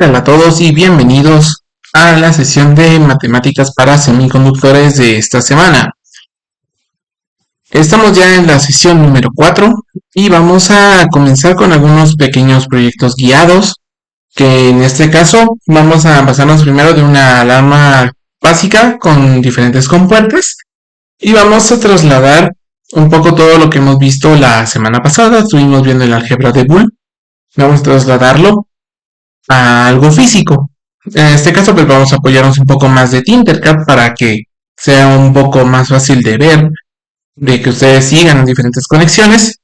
Hola a todos y bienvenidos a la sesión de matemáticas para semiconductores de esta semana. Estamos ya en la sesión número 4 y vamos a comenzar con algunos pequeños proyectos guiados, que en este caso vamos a basarnos primero de una alarma básica con diferentes compuertas y vamos a trasladar un poco todo lo que hemos visto la semana pasada. Estuvimos viendo el álgebra de Boole, vamos a trasladarlo a algo físico. En este caso pues vamos a apoyarnos un poco más de Tinkercad para que sea un poco más fácil de ver, de que ustedes sigan en diferentes conexiones.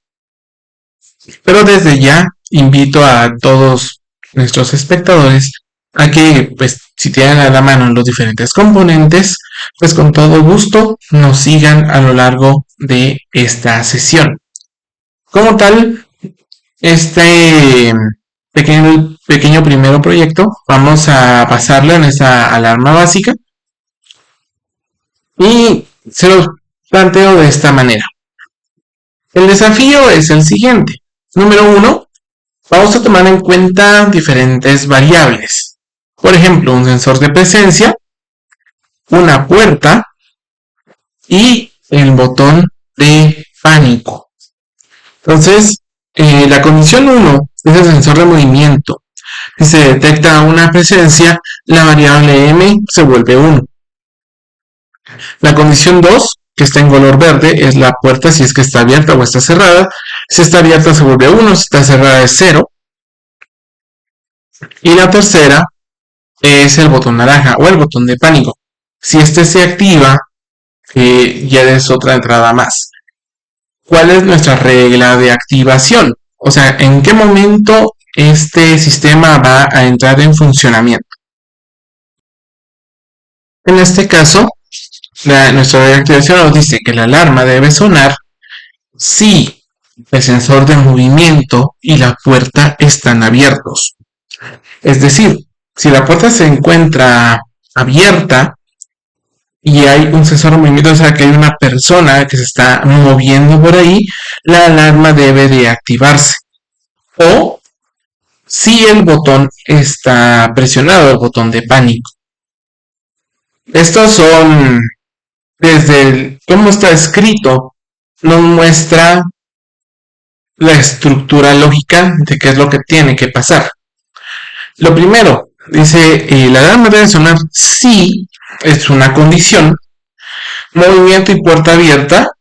Pero desde ya invito a todos nuestros espectadores a que, pues, si tienen a la mano los diferentes componentes, pues con todo gusto nos sigan a lo largo de esta sesión. Como tal, este pequeño primero proyecto vamos a basarlo en esa alarma básica y se los planteo de esta manera. El desafío es el siguiente. Número 1, vamos a tomar en cuenta diferentes variables. Por ejemplo, un sensor de presencia, una puerta y el botón de pánico. Entonces, la condición 1 es el sensor de movimiento. Si se detecta una presencia, la variable m se vuelve 1. La condición 2, que está en color verde, es la puerta si es que está abierta o está cerrada. Si está abierta se vuelve 1, si está cerrada es 0. Y la tercera es el botón naranja o el botón de pánico. Si este se activa, ya es otra entrada más. ¿Cuál es nuestra regla de activación? O sea, ¿en qué momento este sistema va a entrar en funcionamiento? En este caso, nuestra regla de activación nos dice que la alarma debe sonar si el sensor de movimiento y la puerta están abiertos. Es decir, si la puerta se encuentra abierta y hay un sensor de movimiento, o sea que hay una persona que se está moviendo por ahí, la alarma debe de activarse. O si el botón está presionado, el botón de pánico. Estos son, cómo está escrito, nos muestra la estructura lógica de qué es lo que tiene que pasar. Lo primero, dice, la alarma debe sonar si es una condición, movimiento y puerta abierta.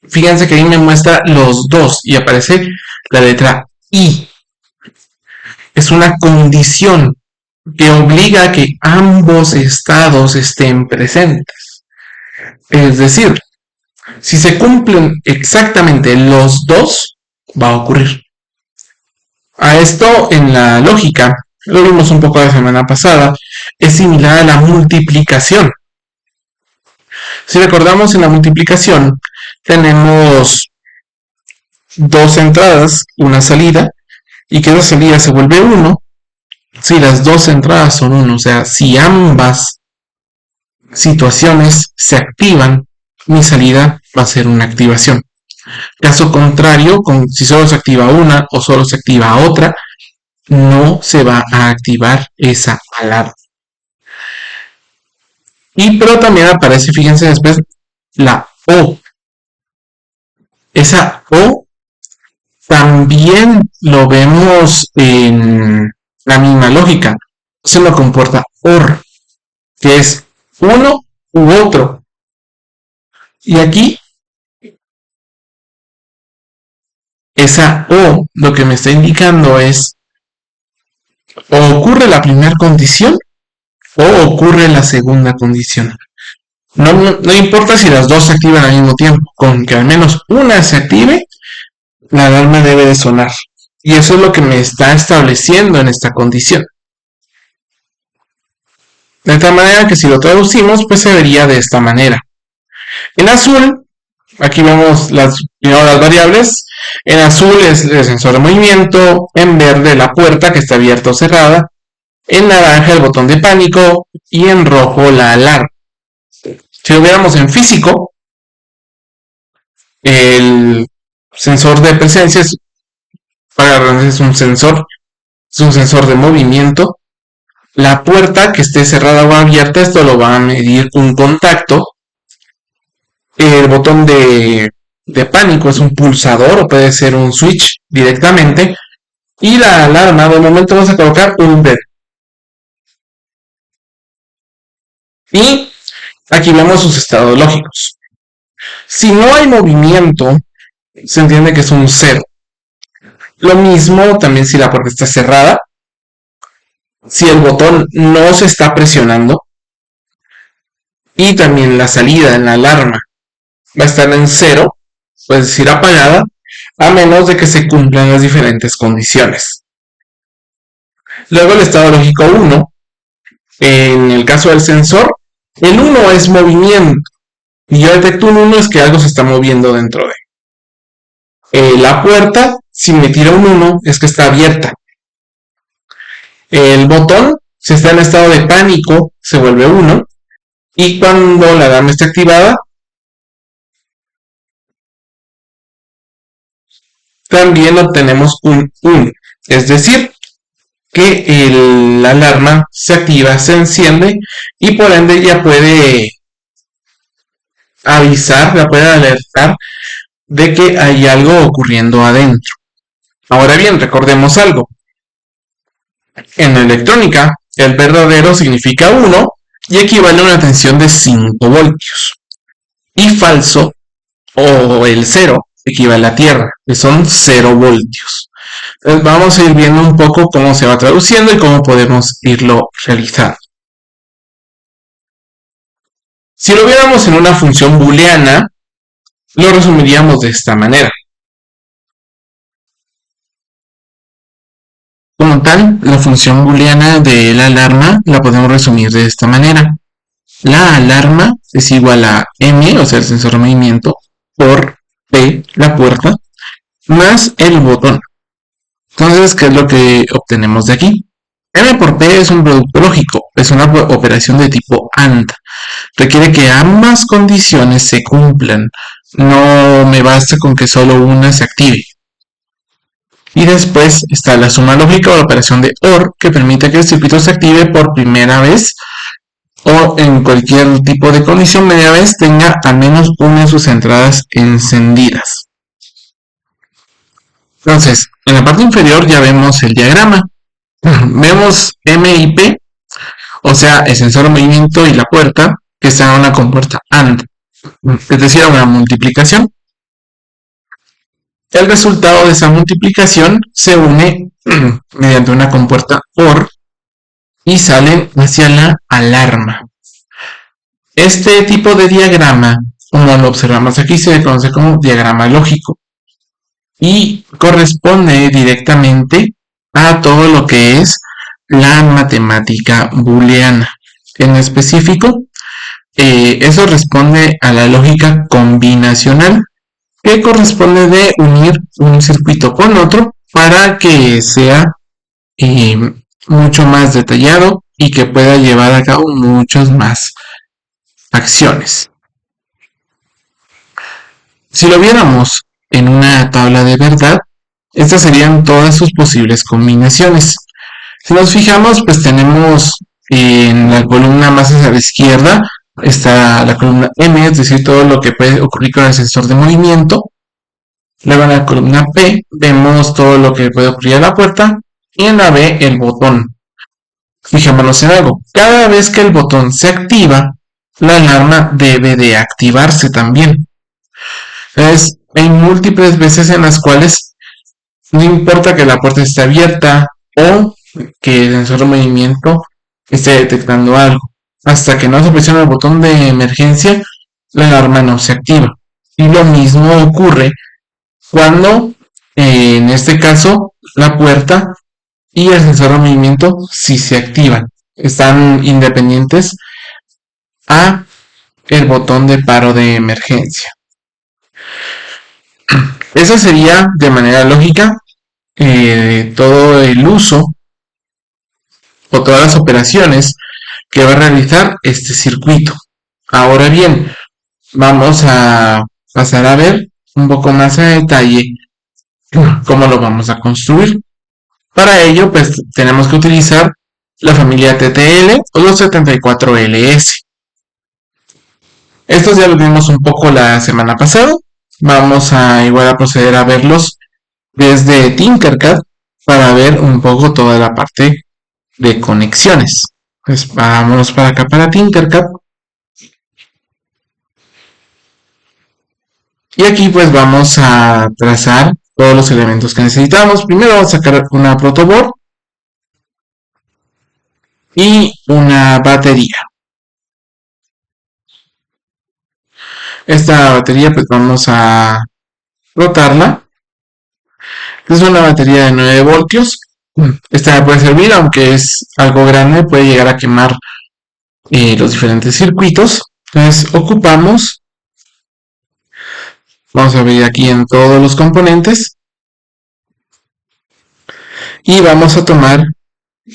Fíjense que ahí me muestra los dos y aparece la letra I. Es una condición que obliga a que ambos estados estén presentes. Es decir, si se cumplen exactamente los dos, va a ocurrir. A esto en la lógica, lo vimos un poco la semana pasada, es similar a la multiplicación. Si recordamos, en la multiplicación tenemos dos entradas, una salida, y que esa salida se vuelve 1 si las dos entradas son 1. O sea, si ambas situaciones se activan, mi salida va a ser una activación. Caso contrario, si solo se activa una o solo se activa otra, no se va a activar esa alarma. Pero también aparece, fíjense después, la O. Esa O también lo vemos en la misma lógica. Se lo comporta OR, que es uno u otro. Y aquí, esa O lo que me está indicando es o ocurre la primera condición o ocurre la segunda condición. No importa si las dos se activan al mismo tiempo, con que al menos una se active, la alarma debe de sonar. Y eso es lo que me está estableciendo en esta condición. De tal manera que si lo traducimos, pues se vería de esta manera. En azul, aquí vemos las variables. En azul es el sensor de movimiento, en verde la puerta que está abierta o cerrada, en naranja el botón de pánico y en rojo la alarma. Si lo viéramos en físico, el sensor de presencia es un sensor de movimiento. La puerta que esté cerrada o abierta, esto lo va a medir un contacto. El botón de pánico es un pulsador o puede ser un switch directamente. Y la alarma, de momento vamos a colocar un dedo. Y aquí vemos sus estados lógicos. Si no hay movimiento, se entiende que es un 0. Lo mismo también si la puerta está cerrada. Si el botón no se está presionando. Y también la salida en la alarma va a estar en 0, es decir, apagada, a menos de que se cumplan las diferentes condiciones. Luego el estado lógico 1, en el caso del sensor, el 1 es movimiento. Y yo detecto un 1 es que algo se está moviendo dentro de la puerta. Si me tira un 1 es que está abierta. El botón, si está en estado de pánico, se vuelve 1. Y cuando la alarma está activada, también obtenemos un 1. Es decir, que la alarma se activa, se enciende y por ende ya puede avisar, ya puede alertar de que hay algo ocurriendo adentro. Ahora bien, recordemos algo. En la electrónica, el verdadero significa 1 y equivale a una tensión de 5 voltios. Y falso, o el 0, equivale a tierra, que son 0 voltios. Entonces vamos a ir viendo un poco cómo se va traduciendo y cómo podemos irlo realizando. Si lo viéramos en una función booleana, lo resumiríamos de esta manera. Como tal, la función booleana de la alarma la podemos resumir de esta manera. La alarma es igual a M, o sea, el sensor de movimiento, por P, la puerta, más el botón. Entonces, ¿qué es lo que obtenemos de aquí? M por P es un producto lógico, es una operación de tipo AND. Requiere que ambas condiciones se cumplan. No me basta con que solo una se active. Y después está la suma lógica o la operación de OR, que permite que el circuito se active por primera vez o en cualquier tipo de condición media vez tenga al menos una de sus entradas encendidas. Entonces, en la parte inferior ya vemos el diagrama. Vemos M y P, o sea, el sensor de movimiento y la puerta, que están en una compuerta AND, es decir, una multiplicación. El resultado de esa multiplicación se une mediante una compuerta OR y salen hacia la alarma. Este tipo de diagrama, como lo observamos aquí, se conoce como diagrama lógico y corresponde directamente a todo lo que es la matemática booleana. En específico, eso responde a la lógica combinacional, que corresponde de unir un circuito con otro para que sea mucho más detallado y que pueda llevar a cabo muchas más acciones. Si lo viéramos en una tabla de verdad, estas serían todas sus posibles combinaciones. Si nos fijamos, pues tenemos en la columna más hacia la izquierda está la columna M, es decir, todo lo que puede ocurrir con el sensor de movimiento. Luego en la columna P vemos todo lo que puede ocurrir a la puerta y en la B el botón. Fijémonos en algo, cada vez que el botón se activa, la alarma debe de activarse también. Entonces, hay múltiples veces en las cuales no importa que la puerta esté abierta o que el sensor de movimiento esté detectando algo. Hasta que no se presiona el botón de emergencia, la alarma no se activa. Y lo mismo ocurre cuando, en este caso, la puerta y el sensor de movimiento sí se activan. Están independientes a el botón de paro de emergencia. Eso sería de manera lógica todo el uso o todas las operaciones que va a realizar este circuito. Ahora bien, vamos a pasar a ver un poco más a detalle cómo lo vamos a construir. Para ello, pues tenemos que utilizar la familia TTL o los 74LS. Estos ya los vimos un poco la semana pasada. Vamos a igual a proceder a verlos desde Tinkercad para ver un poco toda la parte de conexiones. Pues vámonos para acá para Tinkercad. Y aquí pues vamos a trazar todos los elementos que necesitamos. Primero vamos a sacar una protoboard y una batería. Esta batería pues vamos a rotarla. Es una batería de 9 voltios. Esta puede servir, aunque es algo grande, puede llegar a quemar los diferentes circuitos. Entonces ocupamos, vamos a ver aquí en todos los componentes, y vamos a tomar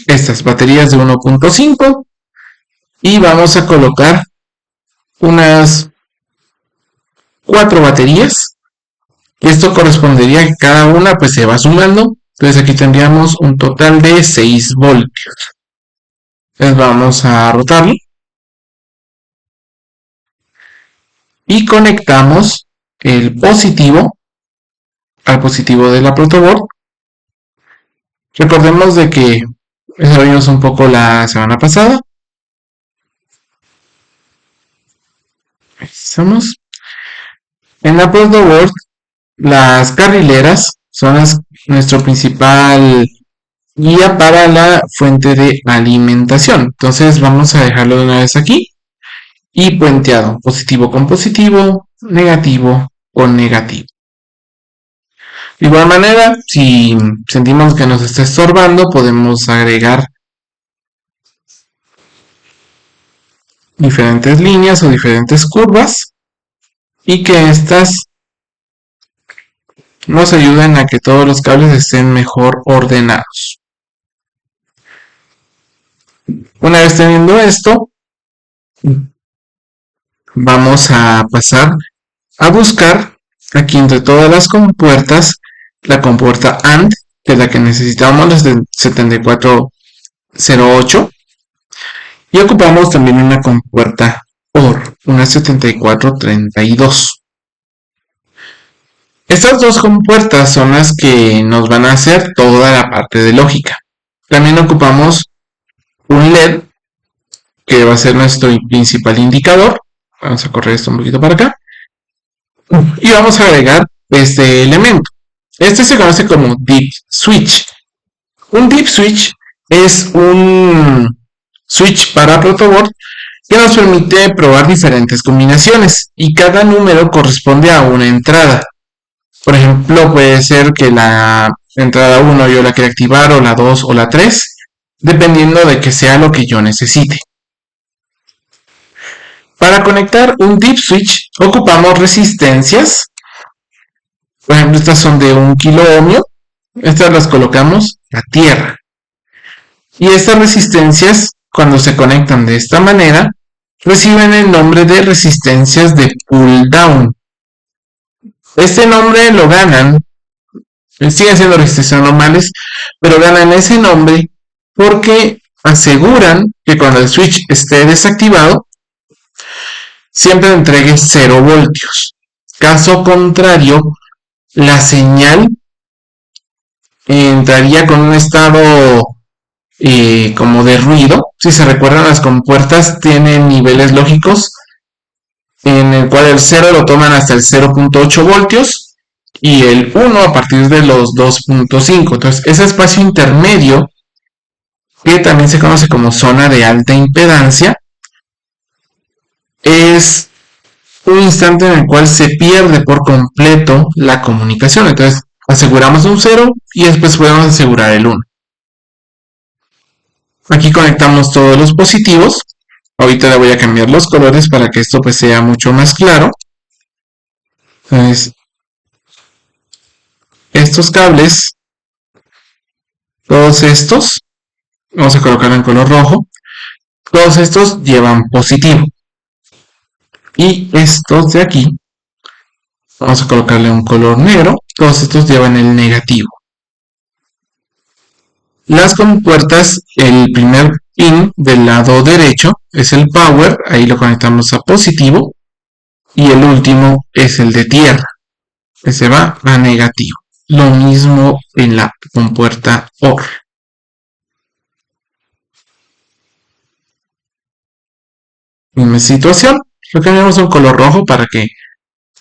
estas baterías de 1.5 y vamos a colocar unas 4 baterías. Esto correspondería a que cada una pues se va sumando. Entonces aquí tendríamos un total de 6 voltios. Entonces vamos a rotarlo. Y conectamos el positivo al positivo de la protoboard. Recordemos de que eso vimos un poco la semana pasada. Ahí estamos. En la protoboard, las carrileras son nuestro principal guía para la fuente de alimentación. Entonces vamos a dejarlo de una vez aquí y puenteado, positivo con positivo, negativo con negativo. De igual manera, si sentimos que nos está estorbando, podemos agregar diferentes líneas o diferentes curvas y que estas nos ayuden a que todos los cables estén mejor ordenados. Una vez teniendo esto, vamos a pasar a buscar aquí entre todas las compuertas la compuerta AND que es la que necesitamos, la 7408. Y ocupamos también una compuerta OR, una 7432. Estas dos compuertas son las que nos van a hacer toda la parte de lógica. También ocupamos un LED, que va a ser nuestro principal indicador. Vamos a correr esto un poquito para acá. Y vamos a agregar este elemento. Este se conoce como Deep Switch. Un Deep Switch es un switch para protoboard que nos permite probar diferentes combinaciones y cada número corresponde a una entrada. Por ejemplo, puede ser que la entrada 1 yo la quiera activar, o la 2 o la 3, dependiendo de que sea lo que yo necesite. Para conectar un Deep Switch ocupamos resistencias. Por ejemplo, estas son de 1 kilo ohmio. Estas las colocamos a tierra. Y estas resistencias, cuando se conectan de esta manera, reciben el nombre de resistencias de pull down. Este nombre lo ganan, siguen siendo resistencias normales, pero ganan ese nombre porque aseguran que cuando el switch esté desactivado, siempre entregue 0 voltios. Caso contrario, la señal entraría con un estado como de ruido. Si se recuerdan, las compuertas tienen niveles lógicos en el cual el 0 lo toman hasta el 0.8 voltios y el 1 a partir de los 2.5. Entonces, ese espacio intermedio, que también se conoce como zona de alta impedancia, es un instante en el cual se pierde por completo la comunicación. Entonces, aseguramos un 0 y después podemos asegurar el 1. Aquí conectamos todos los positivos. Ahorita le voy a cambiar los colores para que esto pues sea mucho más claro. Entonces, estos cables, todos estos, vamos a colocarlo en color rojo. Todos estos llevan positivo. Y estos de aquí, vamos a colocarle un color negro. Todos estos llevan el negativo. Las compuertas, el primer pin del lado derecho es el power, ahí lo conectamos a positivo, y el último es el de tierra, que se va a negativo. Lo mismo en la compuerta OR. Misma situación, lo cambiamos a un color rojo para que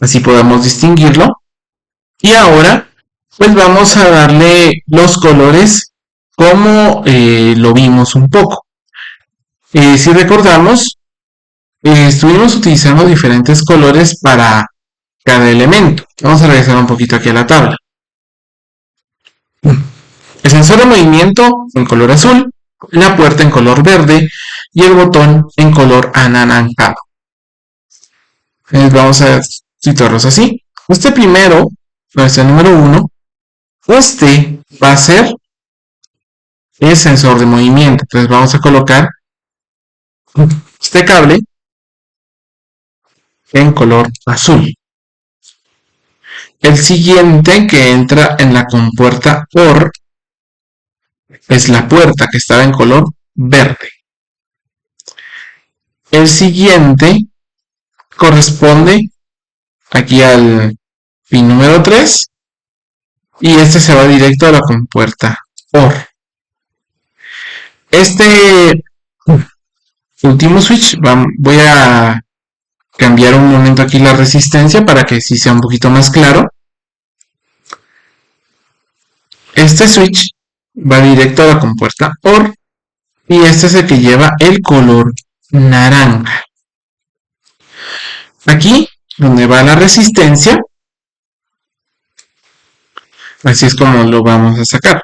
así podamos distinguirlo. Y ahora, pues vamos a darle los colores como lo vimos un poco. Si recordamos, estuvimos utilizando diferentes colores para cada elemento. Vamos a regresar un poquito aquí a la tabla. El sensor de movimiento en color azul, la puerta en color verde y el botón en color anaranjado. Vamos a situarlos así. Este primero, nuestro número 1, este va a ser el sensor de movimiento. Entonces vamos a colocar este cable en color azul. El siguiente que entra en la compuerta OR es la puerta, que estaba en color verde. El siguiente corresponde aquí al pin número 3 y este se va directo a la compuerta OR. Este último switch, voy a cambiar un momento aquí la resistencia para que sí sea un poquito más claro. Este switch va directo a la compuerta OR y este es el que lleva el color naranja. Aquí, donde va la resistencia, así es como lo vamos a sacar.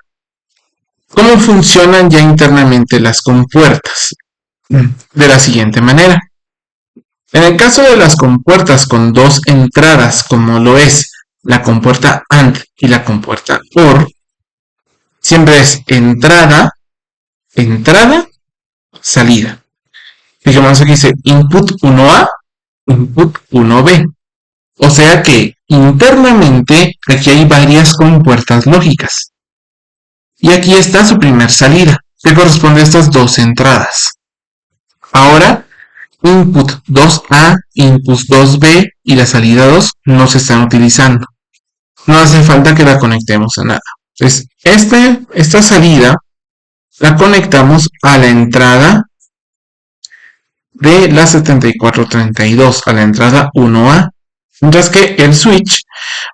¿Cómo funcionan ya internamente las compuertas? De la siguiente manera. En el caso de las compuertas con dos entradas, como lo es la compuerta AND y la compuerta OR, siempre es entrada, entrada, salida. Fijémonos aquí dice input 1A, input 1B. O sea que internamente aquí hay varias compuertas lógicas. Y aquí está su primer salida, que corresponde a estas dos entradas. Ahora, input 2A, input 2B y la salida 2 no se están utilizando. No hace falta que la conectemos a nada. Entonces, esta salida la conectamos a la entrada de la 7432, a la entrada 1A, mientras que el switch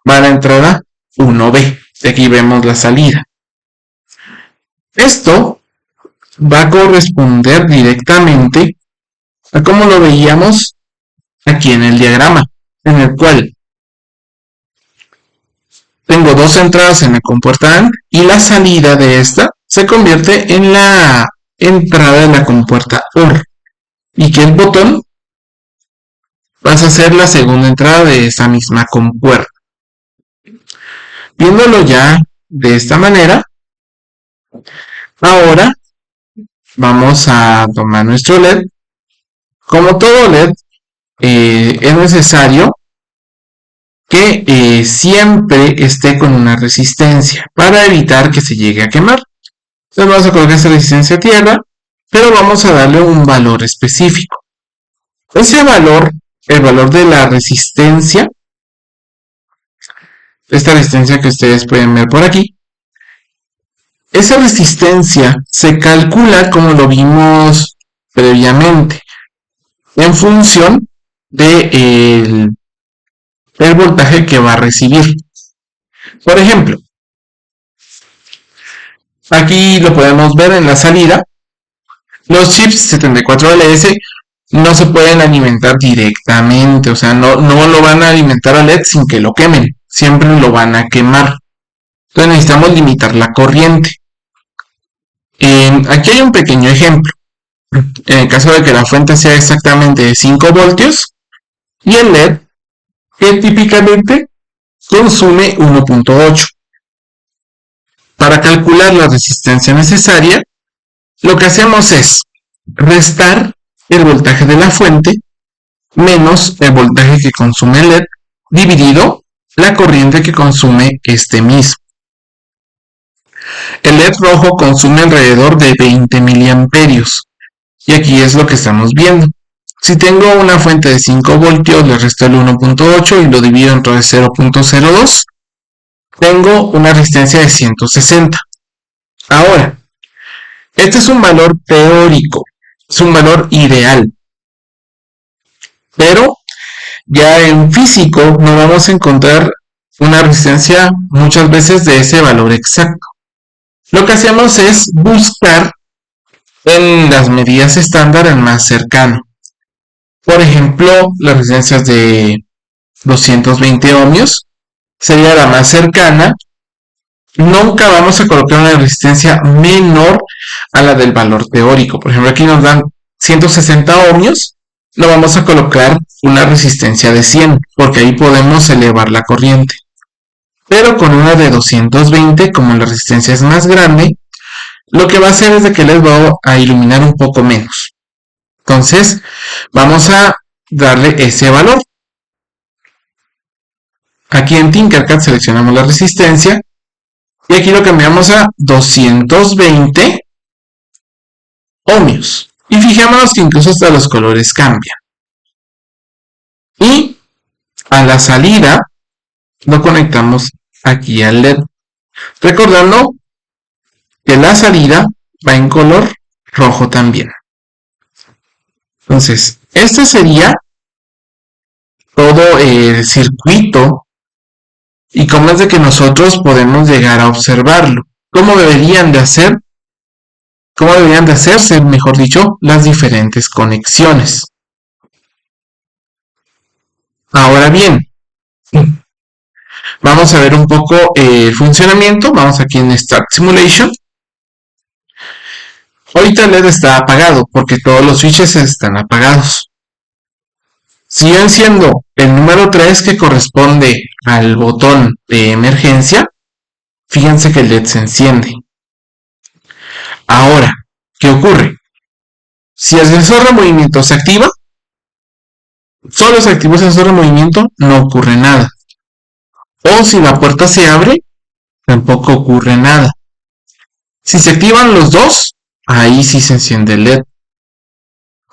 va a la entrada 1B. Aquí vemos la salida. Esto va a corresponder directamente a como lo veíamos aquí en el diagrama, en el cual tengo dos entradas en la compuerta AND y la salida de esta se convierte en la entrada de la compuerta OR, y que el botón pasa a ser la segunda entrada de esa misma compuerta. Viéndolo ya de esta manera, ahora vamos a tomar nuestro LED. Como todo LED, es necesario que siempre esté con una resistencia para evitar que se llegue a quemar. Entonces vamos a colocar esa resistencia a tierra, pero vamos a darle un valor específico. Ese valor, el valor de la resistencia, esta resistencia que ustedes pueden ver por aquí, esa resistencia se calcula como lo vimos previamente, en función del voltaje que va a recibir. Por ejemplo, aquí lo podemos ver en la salida. Los chips 74LS no se pueden alimentar directamente, o sea, no lo van a alimentar a LED sin que lo quemen, siempre lo van a quemar. Entonces necesitamos limitar la corriente. Aquí hay un pequeño ejemplo. En el caso de que la fuente sea exactamente de 5 voltios y el LED, que típicamente consume 1.8. Para calcular la resistencia necesaria, lo que hacemos es restar el voltaje de la fuente menos el voltaje que consume el LED dividido la corriente que consume este mismo. El LED rojo consume alrededor de 20 miliamperios y aquí es lo que estamos viendo. Si tengo una fuente de 5 voltios, le resto el 1.8 y lo divido entre 0.02, tengo una resistencia de 160. Ahora, este es un valor teórico, es un valor ideal, pero ya en físico no vamos a encontrar una resistencia muchas veces de ese valor exacto. Lo que hacemos es buscar en las medidas estándar el más cercano. Por ejemplo, las resistencias de 220 ohmios sería la más cercana. Nunca vamos a colocar una resistencia menor a la del valor teórico. Por ejemplo, aquí nos dan 160 ohmios. No vamos a colocar una resistencia de 100 porque ahí podemos elevar la corriente. Pero con una de 220, como la resistencia es más grande, lo que va a hacer es de que les va a iluminar un poco menos. Entonces, vamos a darle ese valor. Aquí en Tinkercad seleccionamos la resistencia y aquí lo cambiamos a 220 ohmios. Y fijémonos que incluso hasta los colores cambian. Y a la salida lo conectamos aquí al LED. Recordando que la salida va en color rojo también. Entonces, este sería todo el circuito y cómo es de que nosotros podemos llegar a observarlo. Cómo deberían de hacerse, mejor dicho, las diferentes conexiones. Ahora bien, vamos a ver un poco el funcionamiento. Vamos aquí en Start Simulation. Ahorita el LED está apagado porque todos los switches están apagados. Si yo enciendo el número 3 que corresponde al botón de emergencia, fíjense que el LED se enciende. Ahora, ¿qué ocurre? Si el sensor de movimiento se activa, solo se activa el sensor de movimiento, no ocurre nada. O si la puerta se abre, tampoco ocurre nada. Si se activan los dos, ahí sí se enciende el LED.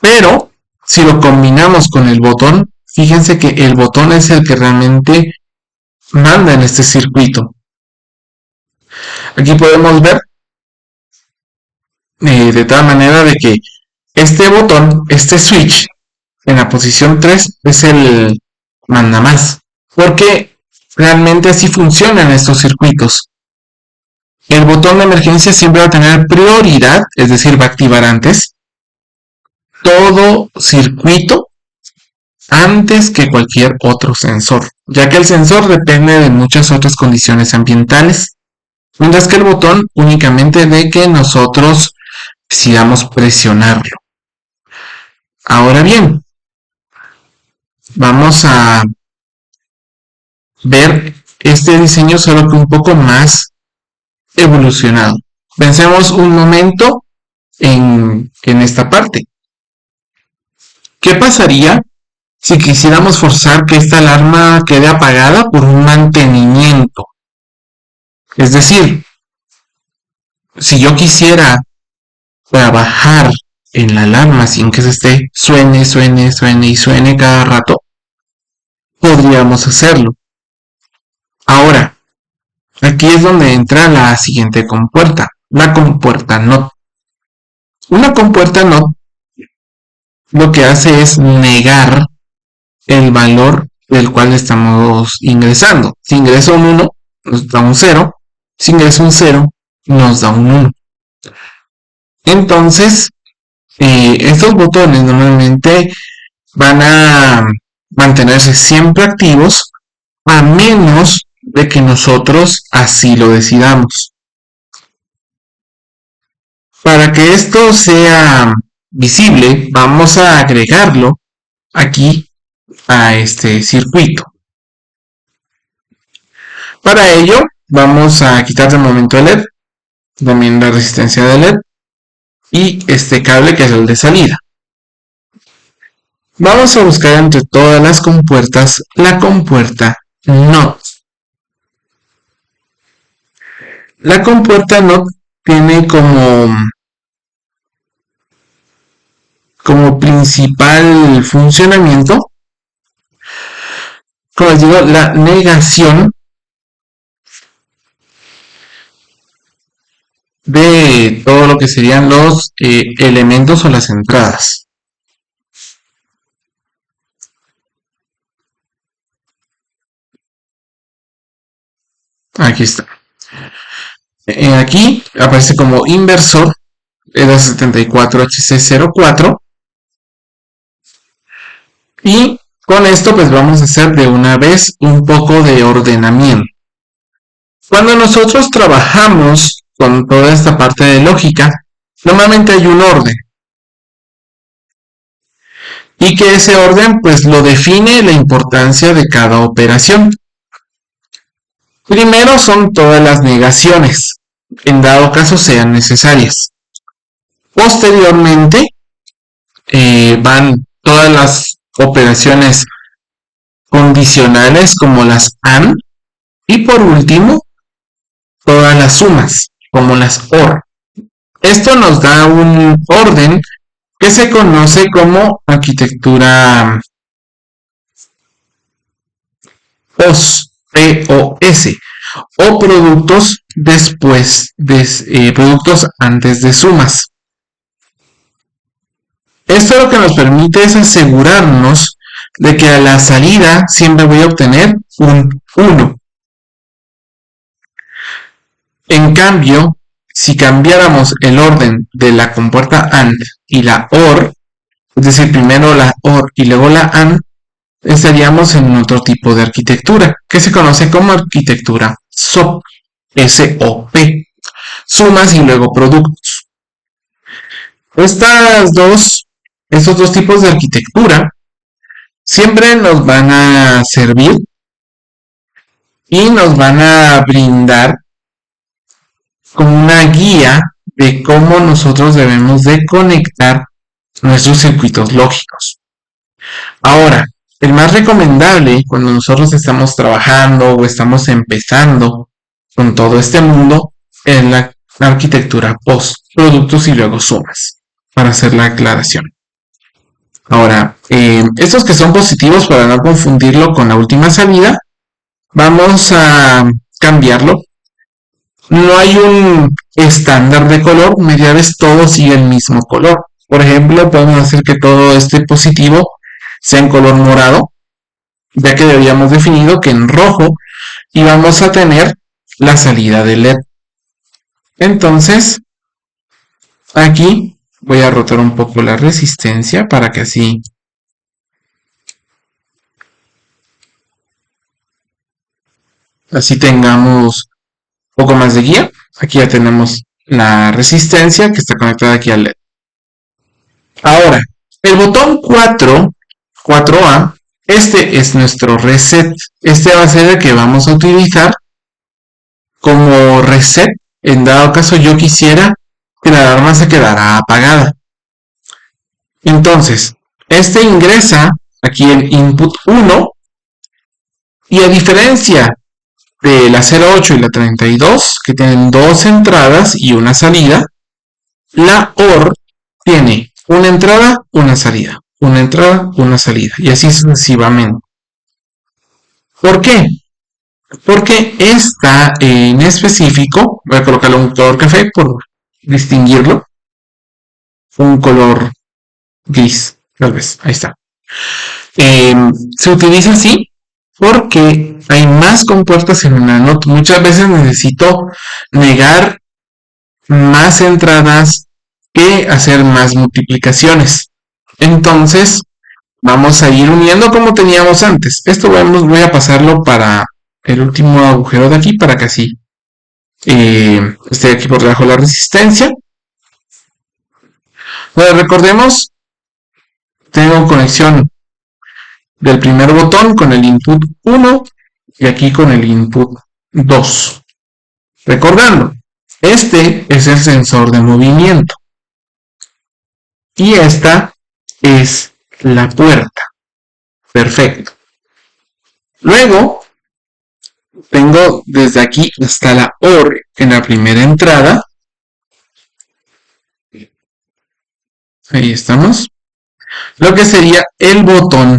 Pero si lo combinamos con el botón, fíjense que el botón es el que realmente manda en este circuito. Aquí podemos ver de tal manera de que este botón, este switch, en la posición 3 es el manda más. Porque realmente así funcionan estos circuitos. El botón de emergencia siempre va a tener prioridad, es decir, va a activar antes todo circuito antes que cualquier otro sensor, ya que el sensor depende de muchas otras condiciones ambientales, mientras que el botón únicamente de que nosotros decidamos presionarlo. Ahora bien, vamos a ver este diseño solo que un poco más evolucionado. Pensemos un momento en esta parte. ¿Qué pasaría si quisiéramos forzar que esta alarma quede apagada por un mantenimiento? Es decir, si yo quisiera trabajar en la alarma sin que se esté suene y suene cada rato, podríamos hacerlo. Ahora, aquí es donde entra la siguiente compuerta, la compuerta NOT. Una compuerta NOT lo que hace es negar el valor del cual estamos ingresando. Si ingreso un 1, nos da un 0. Si ingreso un 0, nos da un 1. Entonces, estos botones normalmente van a mantenerse siempre activos a menos de que nosotros así lo decidamos. Para que esto sea visible, vamos a agregarlo aquí a este circuito. Para ello, vamos a quitar de momento el LED, también la resistencia del LED y este cable que es el de salida. Vamos a buscar entre todas las compuertas la compuerta NOT. La compuerta NOT tiene como principal funcionamiento, como les digo, la negación de todo lo que serían los elementos o las entradas. Aquí está. Aquí aparece como inversor EDA74HC04 y con esto pues vamos a hacer de una vez un poco de ordenamiento. Cuando nosotros trabajamos con toda esta parte de lógica, normalmente hay un orden. Y que ese orden pues lo define la importancia de cada operación. Primero son todas las negaciones, en dado caso sean necesarias. Posteriormente van todas las operaciones condicionales como las AND y por último todas las sumas como las OR. Esto nos da un orden que se conoce como arquitectura POS, POS o productos después de productos antes de sumas. Esto lo que nos permite es asegurarnos de que a la salida siempre voy a obtener un 1. En cambio, si cambiáramos el orden de la compuerta AND y la OR, es decir, primero la OR y luego la AND, estaríamos en otro tipo de arquitectura, que se conoce como arquitectura SOP, S-O-P, sumas y luego productos. Estos dos tipos de arquitectura siempre nos van a servir y nos van a brindar como una guía de cómo nosotros debemos de conectar nuestros circuitos lógicos. Ahora, el más recomendable cuando nosotros estamos trabajando o estamos empezando con todo este mundo es la arquitectura post, productos y luego sumas, para hacer la aclaración. Ahora, estos que son positivos, para no confundirlo con la última salida, vamos a cambiarlo. No hay un estándar de color, media vez todo sigue el mismo color. Por ejemplo, podemos hacer que todo este positivo sea en color morado, ya que habíamos definido que en rojo íbamos a tener la salida de LED. Entonces, aquí voy a rotar un poco la resistencia para que así tengamos un poco más de guía. Aquí ya tenemos la resistencia que está conectada aquí al LED. Ahora, el botón 4A, este es nuestro reset. Este va a ser el que vamos a utilizar como reset en dado caso yo quisiera que la alarma se quedara apagada. Entonces, este ingresa aquí en input 1 y a diferencia de la 08 y la 32, que tienen dos entradas y una salida, la OR tiene una entrada, una salida, una entrada, una salida, y así sucesivamente. ¿Por qué? Porque esta en específico, voy a colocarle un color café por distinguirlo, un color gris, tal vez, ahí está. Se utiliza así porque hay más compuertas en una nota. Muchas veces necesito negar más entradas que hacer más multiplicaciones. Entonces, vamos a ir uniendo como teníamos antes. Esto voy a pasarlo para el último agujero de aquí para que así esté aquí por debajo la resistencia. Bueno, recordemos, tengo conexión del primer botón con el input 1 y aquí con el input 2. Recordando, este es el sensor de movimiento y esta es la puerta. Perfecto. Luego, tengo desde aquí hasta la OR en la primera entrada. Ahí estamos. Lo que sería el botón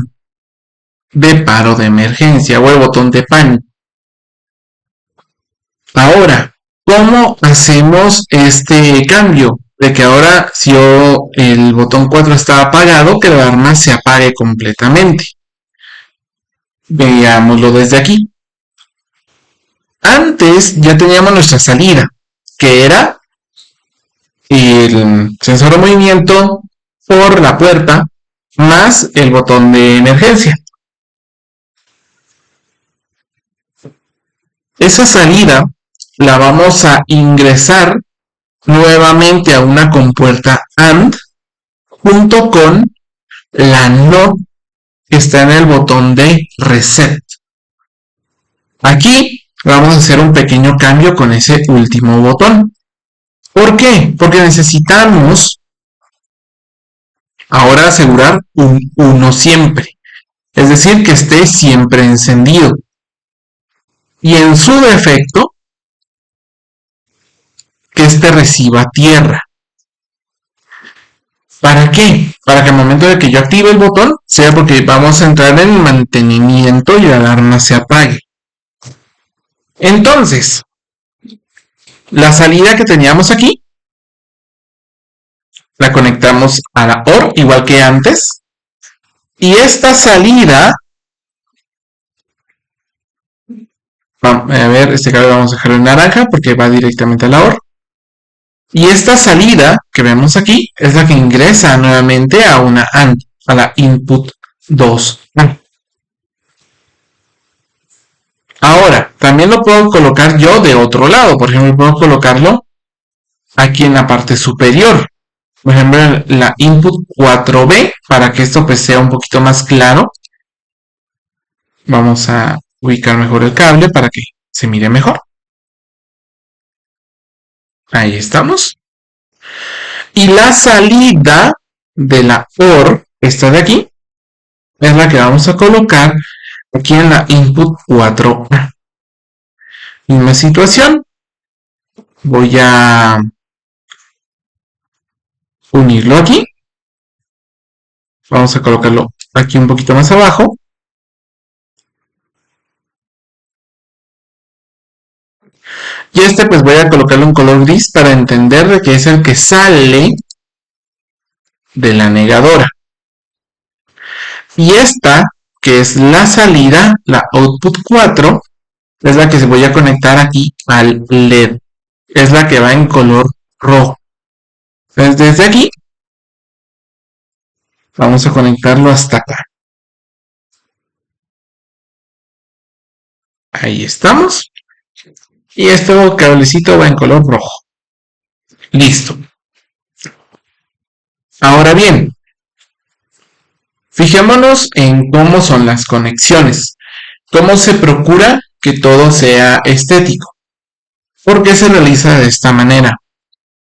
de paro de emergencia o el botón de pánico. Ahora, ¿cómo hacemos este cambio? De que ahora si el botón 4 está apagado, que la alarma se apague completamente. Veámoslo desde aquí. Antes ya teníamos nuestra salida, que era el sensor de movimiento por la puerta más el botón de emergencia. Esa salida la vamos a ingresar nuevamente a una compuerta AND junto con la NOT que está en el botón de reset. Aquí vamos a hacer un pequeño cambio con ese último botón. ¿Por qué? Porque necesitamos ahora asegurar un 1 siempre. Es decir, que esté siempre encendido. Y en su defecto, que este reciba tierra. ¿Para qué? Para que al momento de que yo active el botón, sea porque vamos a entrar en mantenimiento y la alarma se apague. Entonces, la salida que teníamos aquí, la conectamos a la OR, igual que antes. Y esta salida, a ver, este cable vamos a dejarlo en naranja porque va directamente a la OR. Y esta salida que vemos aquí es la que ingresa nuevamente a una AND, a la input 2. Ahora, también lo puedo colocar yo de otro lado. Por ejemplo, puedo colocarlo aquí en la parte superior. Por ejemplo, en la input 4B, para que esto pues sea un poquito más claro. Vamos a ubicar mejor el cable para que se mire mejor. Ahí estamos. Y la salida de la OR, esta de aquí, es la que vamos a colocar aquí en la input 4A. Misma situación. Voy a unirlo aquí. Vamos a colocarlo aquí un poquito más abajo. Y este pues voy a colocarle un color gris para entender de que es el que sale de la negadora. Y esta, que es la salida, la output 4, es la que se voy a conectar aquí al LED. Es la que va en color rojo. Entonces desde aquí vamos a conectarlo hasta acá. Ahí estamos. Y este cablecito va en color rojo. Listo. Ahora bien, fijémonos en cómo son las conexiones. Cómo se procura que todo sea estético. ¿Por qué se realiza de esta manera?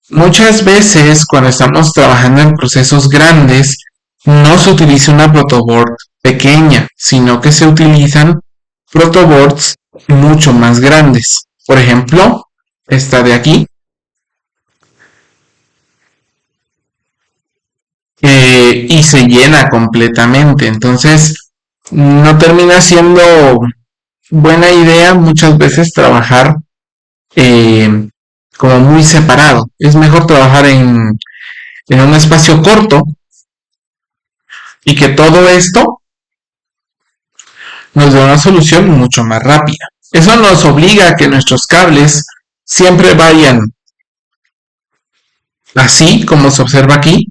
Muchas veces cuando estamos trabajando en procesos grandes, no se utiliza una protoboard pequeña, sino que se utilizan protoboards mucho más grandes. Por ejemplo, esta de aquí, y se llena completamente. Entonces, no termina siendo buena idea muchas veces trabajar eh, como muy separado. Es mejor trabajar en un espacio corto y que todo esto nos dé una solución mucho más rápida. Eso nos obliga a que nuestros cables siempre vayan así como se observa aquí,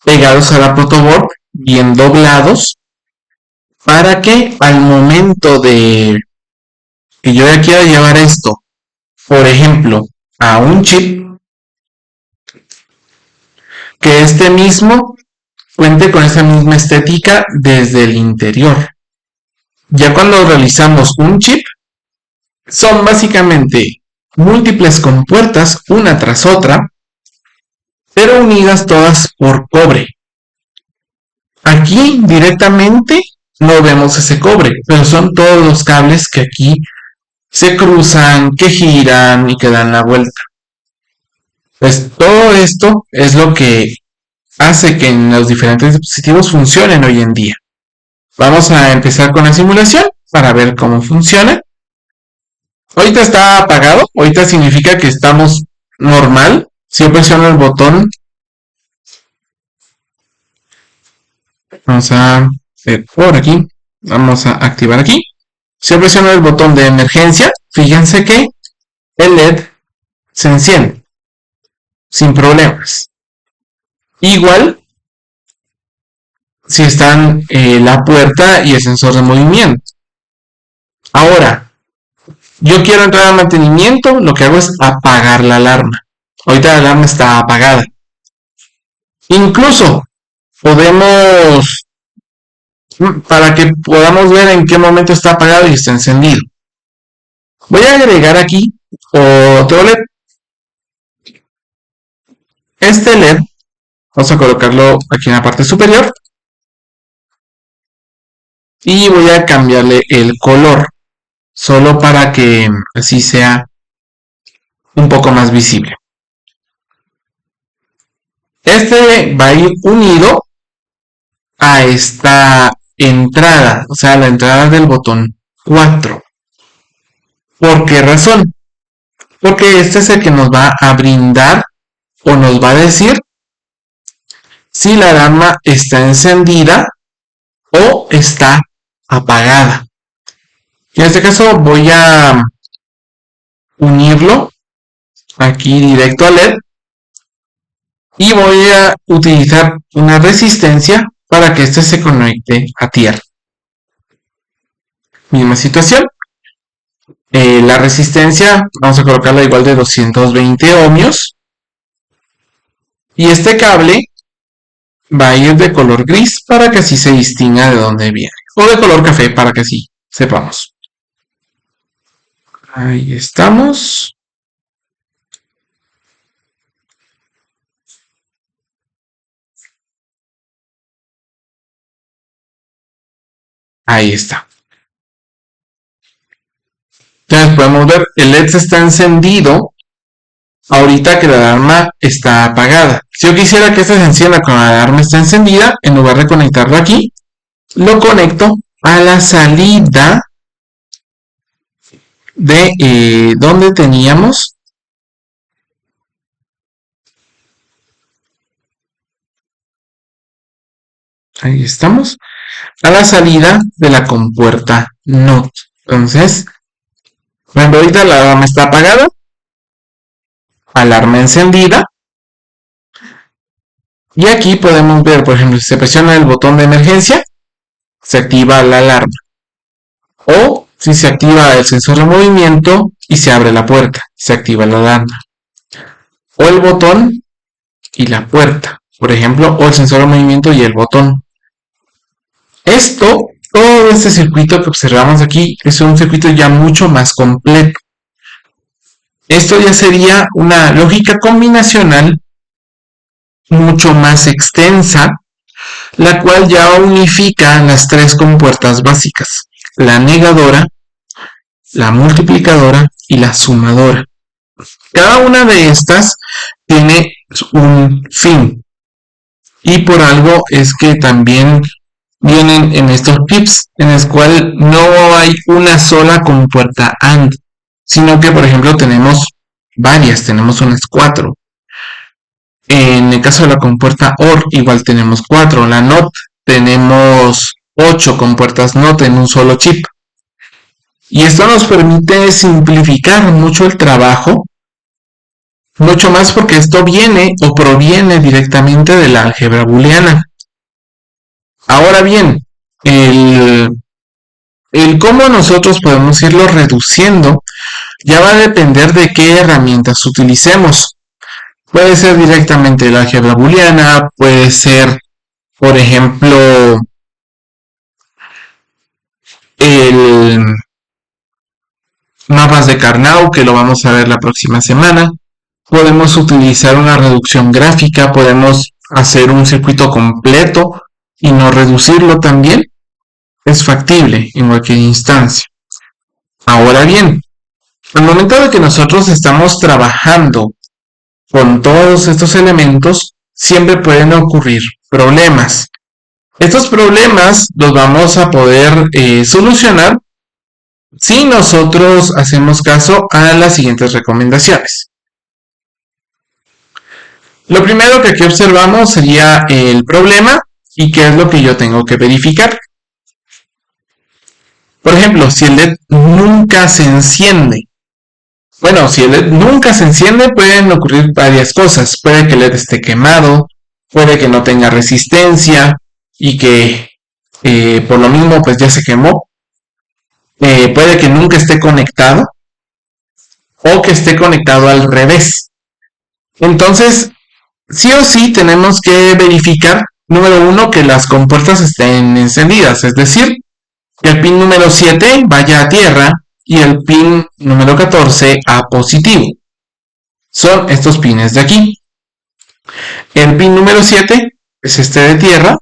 pegados a la protoboard, bien doblados, para que al momento de que yo ya quiera llevar esto, por ejemplo, a un chip, que este mismo cuente con esa misma estética desde el interior. Ya cuando realizamos un chip, son básicamente múltiples compuertas una tras otra, pero unidas todas por cobre. Aquí directamente no vemos ese cobre, pero son todos los cables que aquí se cruzan, que giran y que dan la vuelta. Pues todo esto es lo que hace que en los diferentes dispositivos funcionen hoy en día. Vamos a empezar con la simulación para ver cómo funciona. Ahorita está apagado, ahorita significa que estamos normal. Si yo presiono el botón, vamos a ver por aquí, vamos a activar aquí. Si yo presiono el botón de emergencia, fíjense que el LED se enciende sin problemas. Igual si están la puerta y el sensor de movimiento. Ahora, yo quiero entrar al mantenimiento, lo que hago es apagar la alarma. Ahorita la alarma está apagada. Incluso podemos, para que podamos ver en qué momento está apagado y está encendido. Voy a agregar aquí otro LED. Este LED, vamos a colocarlo aquí en la parte superior. Y voy a cambiarle el color, solo para que así sea un poco más visible. Este va a ir unido a esta entrada, o sea, la entrada del botón 4. ¿Por qué razón? Porque este es el que nos va a brindar o nos va a decir si la alarma está encendida o está apagada. En este caso voy a unirlo aquí directo al LED y voy a utilizar una resistencia para que este se conecte a tierra. Misma situación. La resistencia vamos a colocarla igual de 220 ohmios. Y este cable va a ir de color gris para que así se distinga de dónde viene. O de color café para que así sepamos. Ahí estamos. Ahí está. Entonces podemos ver, el LED está encendido ahorita que la alarma está apagada. Si yo quisiera que esta se encienda cuando la alarma está encendida, en lugar de conectarlo aquí, lo conecto a la salida de donde teníamos ahí estamos, a la salida de la compuerta NOT. Entonces, cuando ahorita la alarma está apagada, alarma encendida, y aquí podemos ver, por ejemplo, si se presiona el botón de emergencia, se activa la alarma. O si se activa el sensor de movimiento y se abre la puerta, se activa la alarma. O el botón y la puerta, por ejemplo, o el sensor de movimiento y el botón. Todo este circuito que observamos aquí es un circuito ya mucho más completo. Esto ya sería una lógica combinacional mucho más extensa, la cual ya unifica las tres compuertas básicas: la negadora, la multiplicadora y la sumadora. Cada una de estas tiene un fin, y por algo es que también vienen en estos tips en los cuales no hay una sola compuerta AND, sino que por ejemplo tenemos varias, tenemos unas 4. En el caso de la compuerta OR igual tenemos 4, la NOT tenemos 8 compuertas NOT en un solo chip. Y esto nos permite simplificar mucho el trabajo, mucho más porque esto viene o proviene directamente de la álgebra booleana. Ahora bien, el cómo nosotros podemos irlo reduciendo ya va a depender de qué herramientas utilicemos. Puede ser directamente la álgebra booleana, puede ser, por ejemplo, el mapas de Karnaugh, que lo vamos a ver la próxima semana. Podemos utilizar una reducción gráfica, podemos hacer un circuito completo y no reducirlo también. Es factible en cualquier instancia. Ahora bien, al momento de que nosotros estamos trabajando con todos estos elementos, siempre pueden ocurrir problemas. Estos problemas los vamos a poder solucionar si nosotros hacemos caso a las siguientes recomendaciones. Lo primero que aquí observamos sería el problema y qué es lo que yo tengo que verificar. Por ejemplo, si el LED nunca se enciende. Bueno, si el LED nunca se enciende, pueden ocurrir varias cosas. Puede que el LED esté quemado, puede que no tenga resistencia y que por lo mismo pues ya se quemó. Puede que nunca esté conectado o que esté conectado al revés. Entonces, sí o sí tenemos que verificar, número 1, que las compuertas estén encendidas, es decir, que el pin número 7 vaya a tierra y el pin número 14 a positivo. Son estos pines de aquí. El pin número 7 es este de tierra.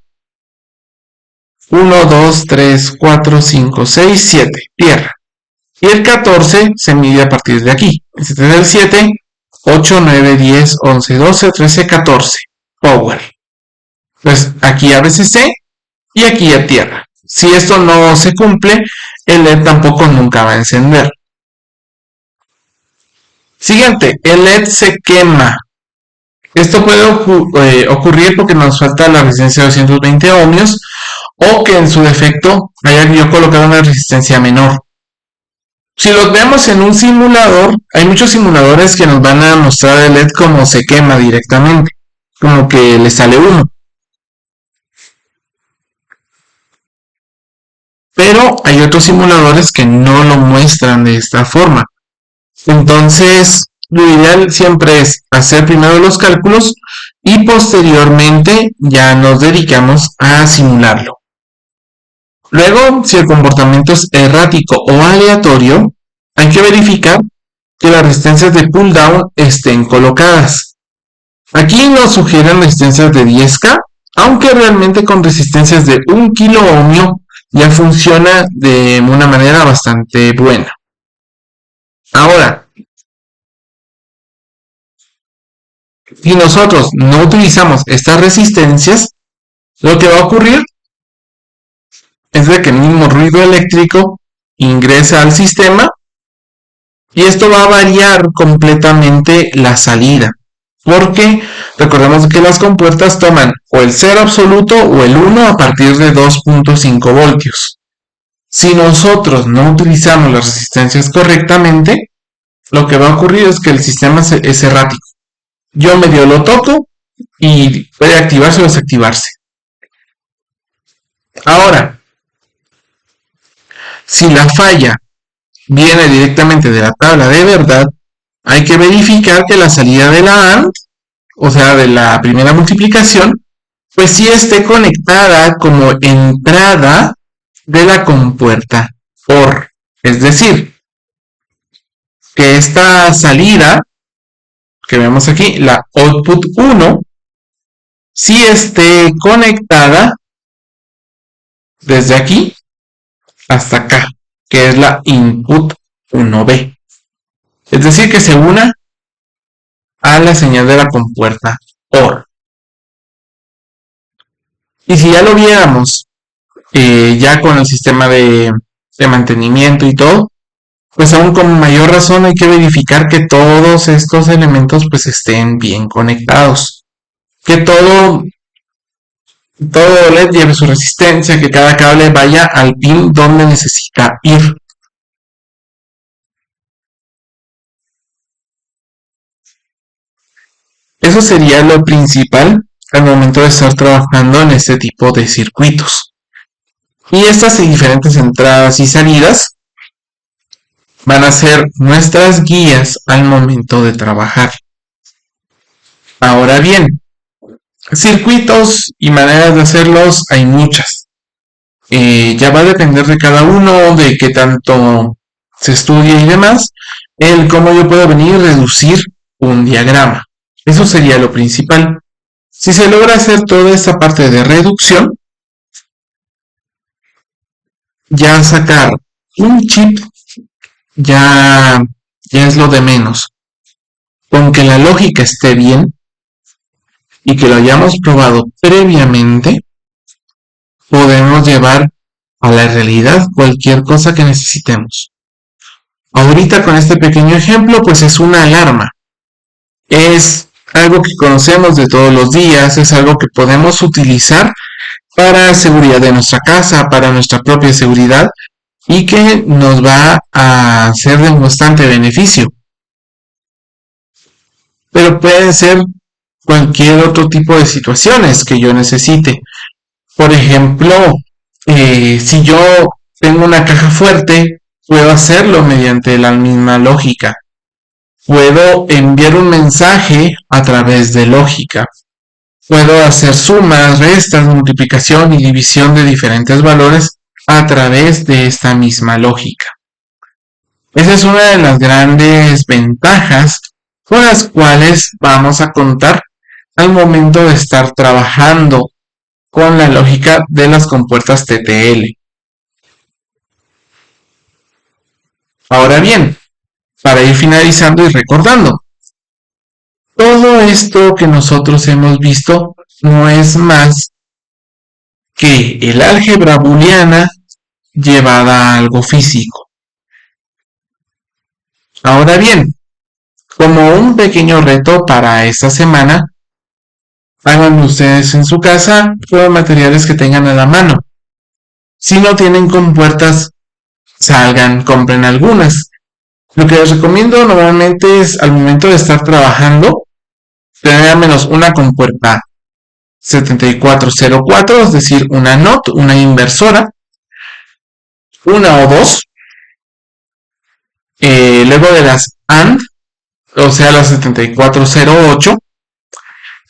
1, 2, 3, 4, 5, 6, 7, tierra. Y el 14 se mide a partir de aquí. Este es el 7, 8, 9, 10, 11, 12, 13, 14, power. Pues aquí a VCC y aquí a tierra. Si esto no se cumple, el LED tampoco nunca va a encender. Siguiente, el LED se quema. Esto puede ocurrir porque nos falta la resistencia de 220 ohmios o que en su defecto haya yo colocado una resistencia menor. Si los vemos en un simulador, hay muchos simuladores que nos van a mostrar el LED como se quema directamente, como que le sale humo. Pero hay otros simuladores que no lo muestran de esta forma. Entonces, lo ideal siempre es hacer primero los cálculos y posteriormente ya nos dedicamos a simularlo. Luego, si el comportamiento es errático o aleatorio, hay que verificar que las resistencias de pull down estén colocadas. Aquí nos sugieren resistencias de 10K, aunque realmente con resistencias de 1 kilo ohmio ya funciona de una manera bastante buena. Ahora, Si nosotros no utilizamos estas resistencias, lo que va a ocurrir es de que el mismo ruido eléctrico ingresa al sistema y esto va a variar completamente la salida. Porque recordemos que las compuertas toman o el 0 absoluto o el 1 a partir de 2.5 voltios. Si nosotros no utilizamos las resistencias correctamente, lo que va a ocurrir es que el sistema es errático. Yo medio lo toco y puede activarse o desactivarse. Ahora, si la falla viene directamente de la tabla de verdad, hay que verificar que la salida de la AND, o sea, de la primera multiplicación, pues sí esté conectada como entrada de la compuerta OR. Es decir, que esta salida que vemos aquí, la output 1, sí esté conectada desde aquí hasta acá, que es la input 1B. Es decir, que se una a la señal de la compuerta OR. Y si ya lo viéramos ya con el sistema de mantenimiento y todo, pues aún con mayor razón hay que verificar que todos estos elementos pues estén bien conectados. Que todo LED lleve su resistencia, que cada cable vaya al pin donde necesita ir. Eso sería lo principal al momento de estar trabajando en este tipo de circuitos. Y estas diferentes entradas y salidas van a ser nuestras guías al momento de trabajar. Ahora bien, circuitos y maneras de hacerlos hay muchas. Ya va a depender de cada uno, de qué tanto se estudia y demás, el cómo yo puedo venir y reducir un diagrama. Eso sería lo principal. Si se logra hacer toda esta parte de reducción, ya sacar un chip ya es lo de menos. Con que la lógica esté bien y que lo hayamos probado previamente, podemos llevar a la realidad cualquier cosa que necesitemos. Ahorita con este pequeño ejemplo, pues es una alarma. Es algo que conocemos de todos los días, es algo que podemos utilizar para seguridad de nuestra casa, para nuestra propia seguridad y que nos va a ser de bastante beneficio. Pero puede ser cualquier otro tipo de situaciones que yo necesite. Por ejemplo, si yo tengo una caja fuerte, puedo hacerlo mediante la misma lógica. Puedo enviar un mensaje a través de lógica. Puedo hacer sumas, restas, multiplicación y división de diferentes valores a través de esta misma lógica. Esa es una de las grandes ventajas con las cuales vamos a contar al momento de estar trabajando con la lógica de las compuertas TTL. Ahora bien, para ir finalizando y recordando, todo esto que nosotros hemos visto no es más que el álgebra booleana llevada a algo físico. Ahora bien, como un pequeño reto para esta semana, hagan ustedes en su casa todos los materiales que tengan a la mano. Si no tienen compuertas, salgan, compren algunas. Lo que les recomiendo normalmente es al momento de estar trabajando, tener al menos una compuerta 7404, es decir, una NOT, una inversora, una o dos. Luego de las AND, o sea, las 7408,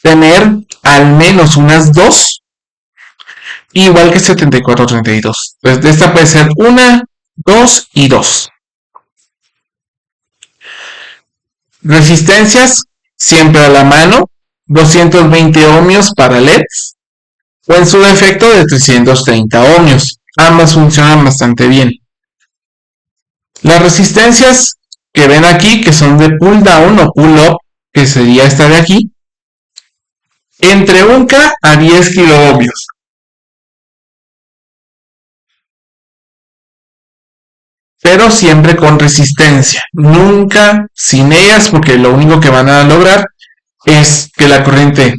tener al menos unas dos, igual que 7432. Entonces, de esta puede ser una, dos y dos. Resistencias, siempre a la mano, 220 ohmios para LEDs, o en su defecto de 330 ohmios. Ambas funcionan bastante bien. Las resistencias que ven aquí, que son de pull down o pull up, que sería esta de aquí, entre 1K a 10 kiloohmios. Pero siempre con resistencia, nunca sin ellas, porque lo único que van a lograr es que la corriente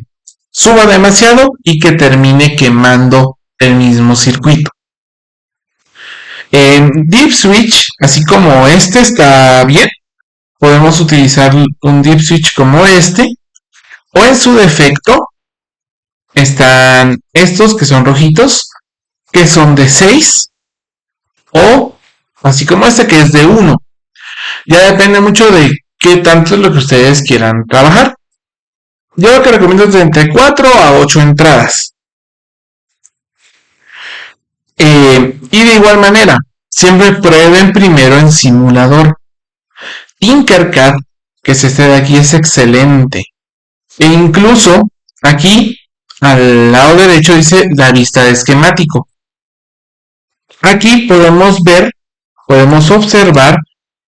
suba demasiado y que termine quemando el mismo circuito. En Deep Switch, así como este está bien, podemos utilizar un Deep Switch como este, o en su defecto están estos que son rojitos, que son de 6, o así como este que es de 1. Ya depende mucho de qué tanto es lo que ustedes quieran trabajar. Yo lo que recomiendo es de entre 4 a 8 entradas. Y de igual manera, siempre prueben primero en simulador. Tinkercad, que es este de aquí, es excelente. E incluso aquí, al lado derecho, dice la vista de esquemático. Aquí podemos ver, podemos observar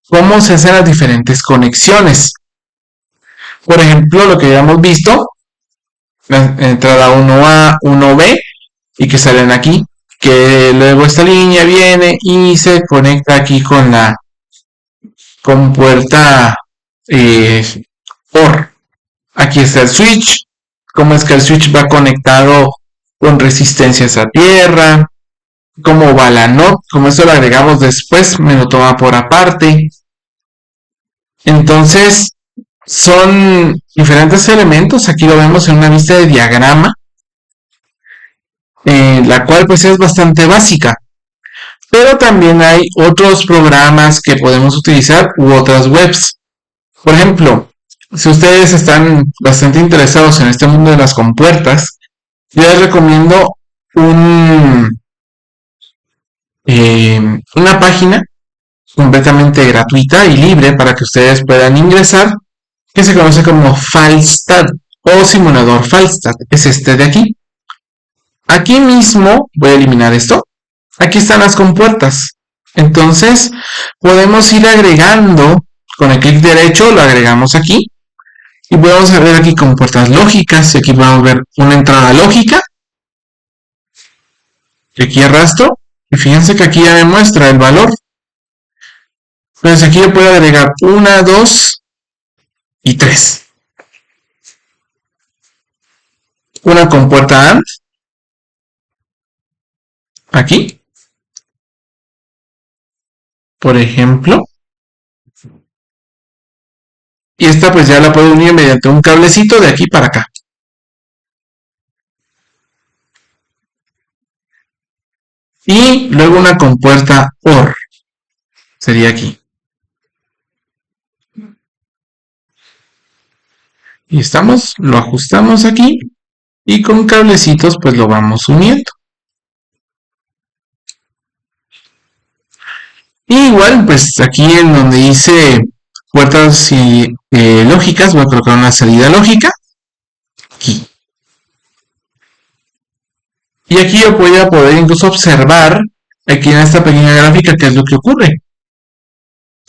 cómo se hacen las diferentes conexiones. Por ejemplo, lo que ya hemos visto, la entrada 1A, 1B, y que salen aquí, que luego esta línea viene y se conecta aquí con la compuerta OR. Aquí está el switch, cómo es que el switch va conectado con resistencias a tierra, cómo va la NOT, como eso lo agregamos después, me lo toma por aparte. Entonces, son diferentes elementos, aquí lo vemos en una vista de diagrama, la cual pues es bastante básica. Pero también hay otros programas que podemos utilizar u otras webs. Por ejemplo, si ustedes están bastante interesados en este mundo de las compuertas, yo les recomiendo una página completamente gratuita y libre para que ustedes puedan ingresar, que se conoce como Falstad o simulador Falstad. Es este de aquí. Aquí mismo voy a eliminar esto. Aquí están las compuertas. Entonces podemos ir agregando con el clic derecho, lo agregamos aquí y podemos ver aquí compuertas lógicas. Y aquí podemos ver una entrada lógica. Y aquí arrastro y fíjense que aquí ya me muestra el valor. Entonces aquí yo puedo agregar 1, 2 y 3. Una compuerta AND aquí, por ejemplo, y esta pues ya la puedo unir mediante un cablecito de aquí para acá. Y luego una compuerta OR, sería aquí. Y lo ajustamos aquí y con cablecitos pues lo vamos uniendo. Y igual pues aquí en donde dice puertas lógicas voy a colocar una salida lógica aquí. Y aquí yo voy a poder incluso observar aquí en esta pequeña gráfica qué es lo que ocurre.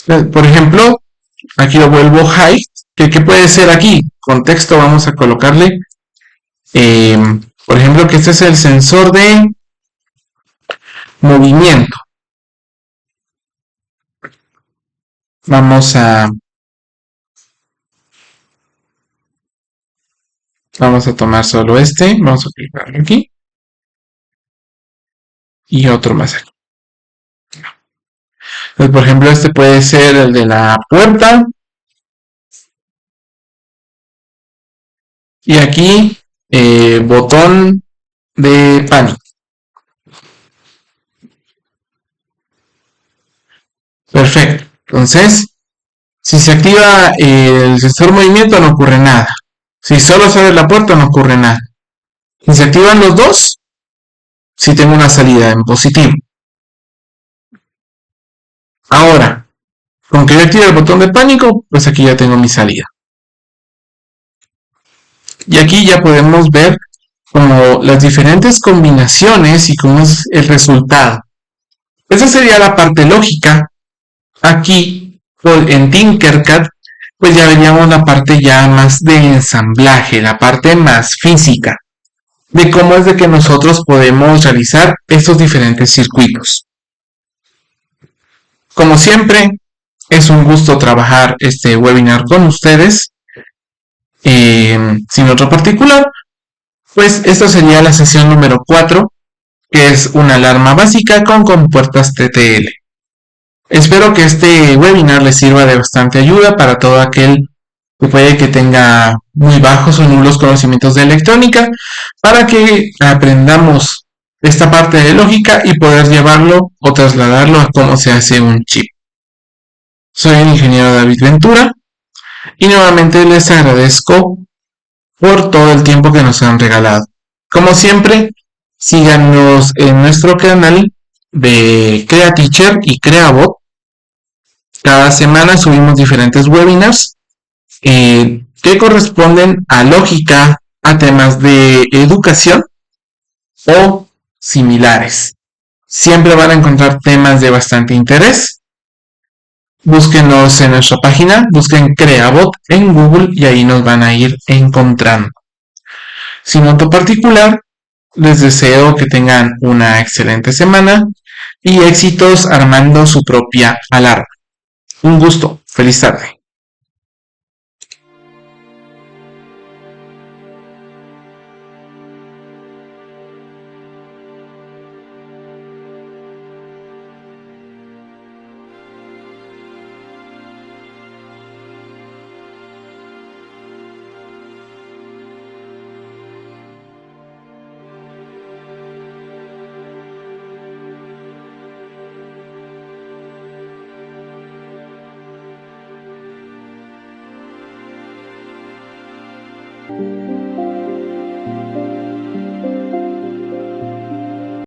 Por ejemplo, aquí lo vuelvo height, que ¿qué puede ser aquí? Contexto, vamos a colocarle, por ejemplo, que este es el sensor de movimiento. Vamos a tomar solo este, vamos a clicarlo aquí. Y otro más aquí. Entonces, por ejemplo, este puede ser el de la puerta. Y aquí, botón de pánico. Perfecto. Entonces, si se activa el sensor movimiento no ocurre nada. Si solo se abre la puerta no ocurre nada. Si se activan los dos, sí tengo una salida en positivo. Ahora, con que yo active el botón de pánico, pues aquí ya tengo mi salida. Y aquí ya podemos ver como las diferentes combinaciones y cómo es el resultado. Esa sería la parte lógica. Aquí, en Tinkercad, pues ya veríamos la parte ya más de ensamblaje, la parte más física, de cómo es de que nosotros podemos realizar estos diferentes circuitos. Como siempre, es un gusto trabajar este webinar con ustedes. Sin otro particular, pues esta sería la sesión número 4, que es una alarma básica con compuertas TTL. Espero que este webinar les sirva de bastante ayuda para todo aquel que puede que tenga muy bajos o nulos conocimientos de electrónica, para que aprendamos esta parte de lógica y poder llevarlo o trasladarlo a cómo se hace un chip. Soy el ingeniero David Ventura y nuevamente les agradezco por todo el tiempo que nos han regalado. Como siempre, síganos en nuestro canal de CreaTeacher y CreaBot. Cada semana subimos diferentes webinars que corresponden a lógica, a temas de educación o similares. Siempre van a encontrar temas de bastante interés. Búsquenos en nuestra página, busquen CreaBot en Google y ahí nos van a ir encontrando. Sin noto particular, les deseo que tengan una excelente semana y éxitos armando su propia alarma. Un gusto, feliz tarde.